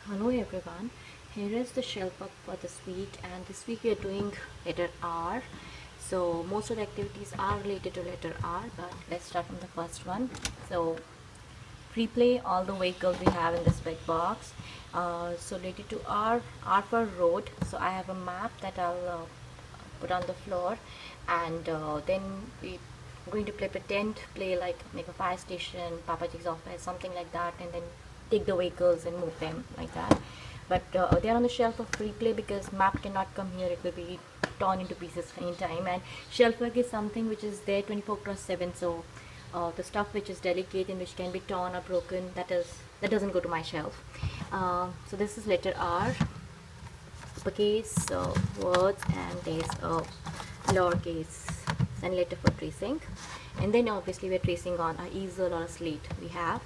Hello everyone, here is the shelf work for this week, and this week we are doing letter R. So most of the activities are related to letter R, but let's start from the first one. So replay all the vehicles we have in this big box. So related to R for road. So I have a map that I'll put on the floor, and then we going to pretend play like make a fire station, Papaji's office, something like that, and then take the vehicles and move them like that. But they are on the shelf of free play because map cannot come here, it will be torn into pieces anytime, and shelf work is something which is there 24/7. So the stuff which is delicate and which can be torn or broken, that doesn't go to my shelf. So this is letter R, uppercase words, and there's lowercase and letter for tracing, and then obviously we're tracing on a easel or a slate. We have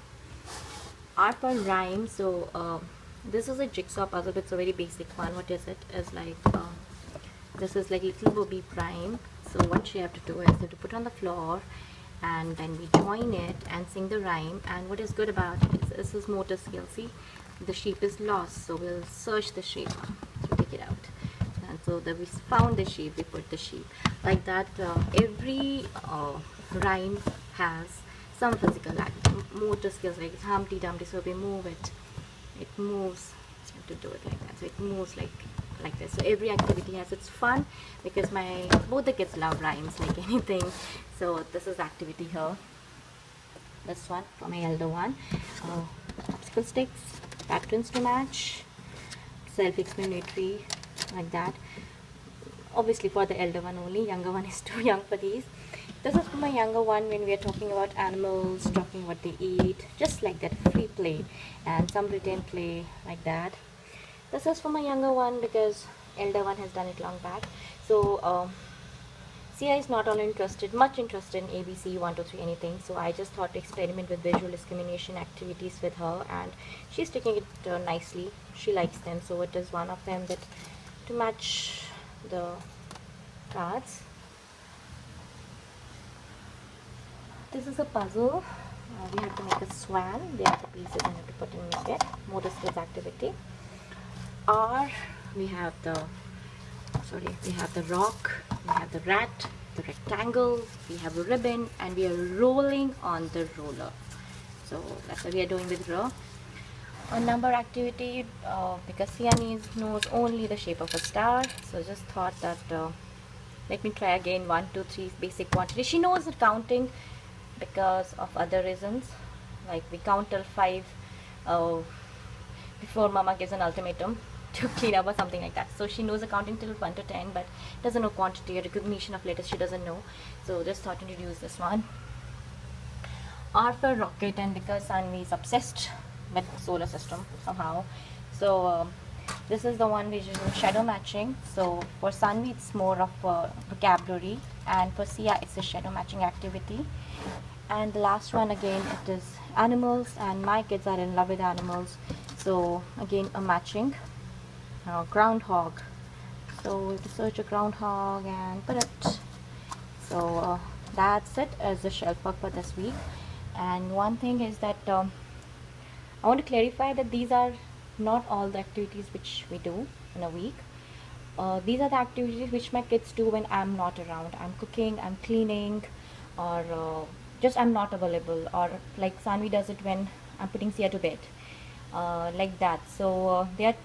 R for rhyme. So this is a jigsaw puzzle, but it's a very basic one. What is it? Is like this is like little booby rhyme. So what you have to do is you have to put on the floor, and then we join it and sing the rhyme. And what is good about it is this is motor skill. See, the shape is lost, so we'll search the shape to take it out. And so that we found the shape, we put the shape like that. Every rhyme has some physical motor skills, like it's Humpty Dumpty. So we move it, it moves. You have to do it like that. So it moves like this. So every activity has its fun, because both the kids love rhymes like anything. So this is activity here. This one for my elder one. Obstacle sticks, patterns to match, self-explanatory, like that. Obviously for the elder one only, younger one is too young for these. This is for my younger one when we are talking about animals, talking what they eat, just like that, free play, and some pretend play like that. This is for my younger one because elder one has done it long back. So Sia is not all much interested in ABC, 1, 2, 3, anything. So I just thought to experiment with visual discrimination activities with her, and she's taking it nicely. She likes them. So it is one of them that to match the cards. This is a puzzle. We have to make a swan. They are the pieces and have to put in it. Motor skills activity. R, we have the rock, we have the rat, the rectangle, we have a ribbon, and we are rolling on the roller. So that's what we are doing with row. A number activity, because Siamese knows only the shape of a star, so just thought that let me try again. 1, 2, 3 basic quantity. She knows the counting because of other reasons, like we count till 5 before mama gives an ultimatum to clean up or something like that. So she knows accounting till 1 to 10, but doesn't know quantity or recognition of letters. She doesn't know. So just thought to introduce this one. R for rocket, and because Sanvi is obsessed with solar system somehow, so this is the one which is shadow matching. So for Sanvi it's more of vocabulary, and for Sia it's a shadow matching activity. And the last one again, it is animals, and my kids are in love with animals. So again a matching. Groundhog. So we search a groundhog and put it. So that's it as the shelf work for this week. And one thing is that I want to clarify that these are not all the activities which we do in a week. These are the activities which my kids do when I'm not around. I'm cooking, I'm cleaning, or just I'm not available, or like Sanvi does it when I'm putting Sia to bed, like that. So they are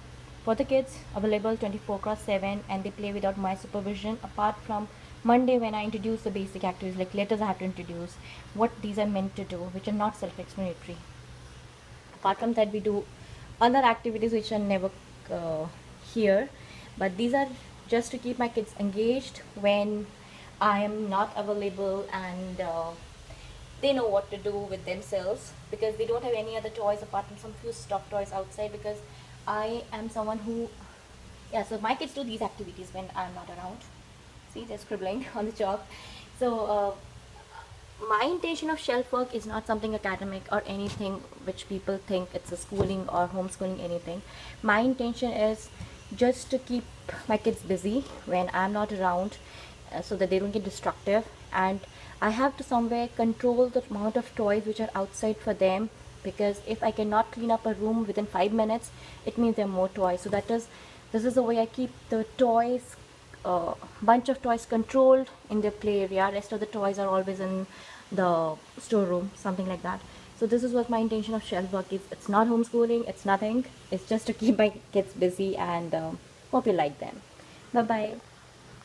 for the kids available 24/7, and they play without my supervision, apart from Monday when I introduce the basic activities like letters. I have to introduce what these are meant to do, which are not self-explanatory. Apart from that, we do other activities which are never here, but these are just to keep my kids engaged when I am not available, and they know what to do with themselves, because they don't have any other toys apart from some few stuffed toys outside, because I am someone who, yeah, so my kids do these activities when I'm not around. See, they're scribbling on the chalk. So my intention of shelf work is not something academic or anything which people think it's a schooling or homeschooling, anything. My intention is just to keep my kids busy when I'm not around, so that they don't get destructive, and I have to somewhere control the amount of toys which are outside for them because if I cannot clean up a room within 5 minutes, it means there are more toys. So this is the way I keep the toys, bunch of toys, controlled in their play area. Rest of the toys are always in the storeroom, something like that. So this is what my intention of shelf work is. It's not homeschooling, it's nothing. It's just to keep my kids busy, and hope you like them. Bye bye.